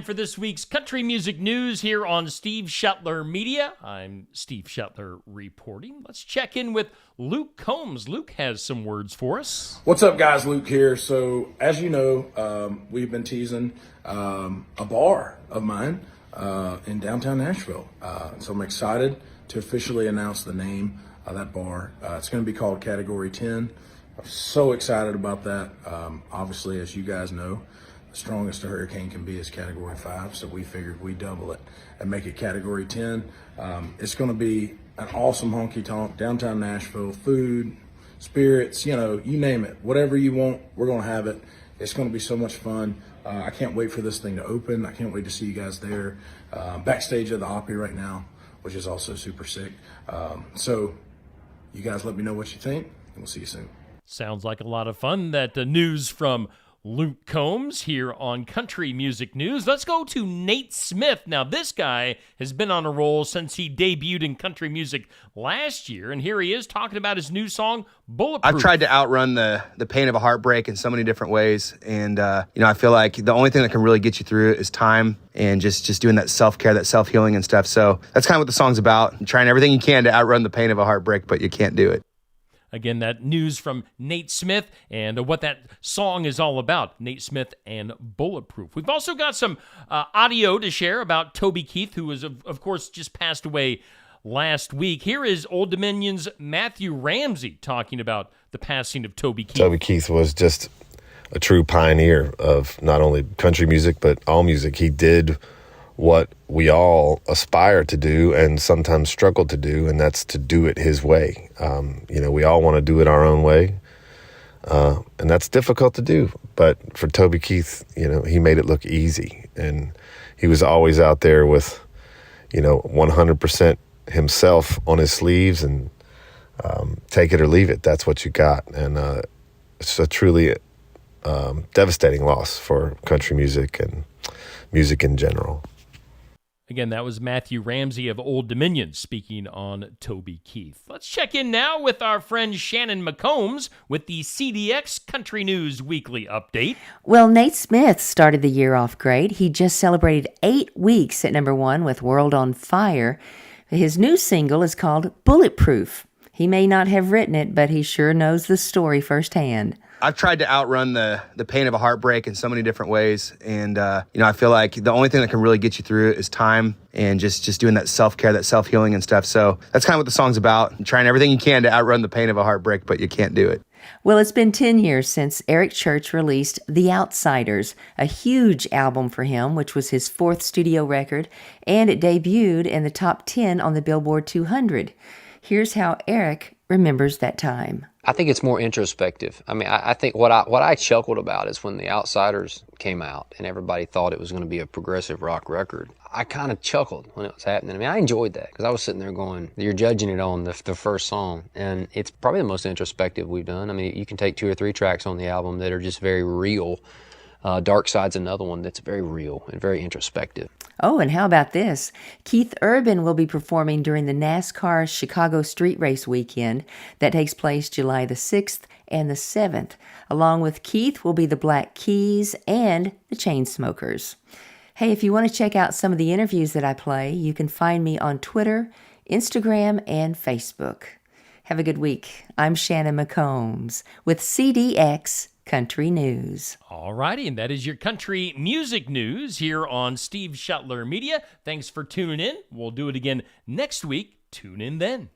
time for this week's country music news here on Steve Shetler Media. I'm Steve Shetler reporting. Let's check in with Luke Combs. Luke has some words for us. What's up, guys? Luke here. So, as you know, we've been teasing a bar of mine in downtown Nashville. So I'm excited to officially announce the name of that bar. It's going to be called Category 10. I'm so excited about that. Obviously, as you guys know, the strongest a hurricane can be is Category 5, so we figured we'd double it and make it Category 10. It's going to be an awesome honky-tonk, downtown Nashville, food, spirits, you name it. Whatever you want, we're going to have it. It's going to be so much fun. I can't wait for this thing to open. I can't wait to see you guys there. Backstage at the Opry right now, which is also super sick. So you guys let me know what you think, and we'll see you soon. Sounds like a lot of fun. That news from Luke Combs here on Country Music News. Let's go to Nate Smith. Now, this guy has been on a roll since he debuted in country music last year, and here he is talking about his new song, Bulletproof. I've tried to outrun the pain of a heartbreak in so many different ways, and I feel like the only thing that can really get you through it is time and just doing that self-care, that self-healing and stuff. So that's kind of what the song's about. You're trying everything you can to outrun the pain of a heartbreak, but you can't do it. Again, that news from Nate Smith and what that song is all about, Nate Smith and Bulletproof. We've also got some audio to share about Toby Keith, who was, of course, just passed away last week. Here is Old Dominion's Matthew Ramsey talking about the passing of Toby Keith. Toby Keith was just a true pioneer of not only country music, but all music. He did what we all aspire to do and sometimes struggle to do, and that's to do it his way. We all want to do it our own way, and that's difficult to do. But for Toby Keith, he made it look easy, and he was always out there with, 100% himself on his sleeves, and take it or leave it. That's what you got, and it's a truly devastating loss for country music and music in general. Again, that was Matthew Ramsey of Old Dominion speaking on Toby Keith. Let's check in now with our friend Shannon McCombs with the CDX Country News Weekly Update. Well, Nate Smith started the year off great. He just celebrated 8 weeks at number 1 with World on Fire. His new single is called Bulletproof. He may not have written it, but he sure knows the story firsthand. I've tried to outrun the pain of a heartbreak in so many different ways, and I feel like the only thing that can really get you through it is time and just doing that self-care, that self-healing and stuff. So that's kind of what the song's about. You're trying everything you can to outrun the pain of a heartbreak, but you can't do it. Well, it's been 10 years since Eric Church released The Outsiders, a huge album for him, which was his 4th studio record, and it debuted in the top 10 on the Billboard 200. Here's how Eric remembers that time. I think it's more introspective. I mean, I think what I chuckled about is when The Outsiders came out and everybody thought it was going to be a progressive rock record. I kind of chuckled when it was happening. I mean, I enjoyed that because I was sitting there going, you're judging it on the first song. And it's probably the most introspective we've done. I mean, you can take 2 or 3 tracks on the album that are just very real. Dark Side's another one that's very real and very introspective. Oh, and how about this? Keith Urban will be performing during the NASCAR Chicago Street Race weekend that takes place July the 6th and the 7th. Along with Keith will be the Black Keys and the Chainsmokers. Hey, if you want to check out some of the interviews that I play, you can find me on Twitter, Instagram, and Facebook. Have a good week. I'm Shannon McCombs with CDX Country News. All righty, and that is your country music news here on Steve Shetler Media. Thanks for tuning in. We'll do it again next week. Tune in then.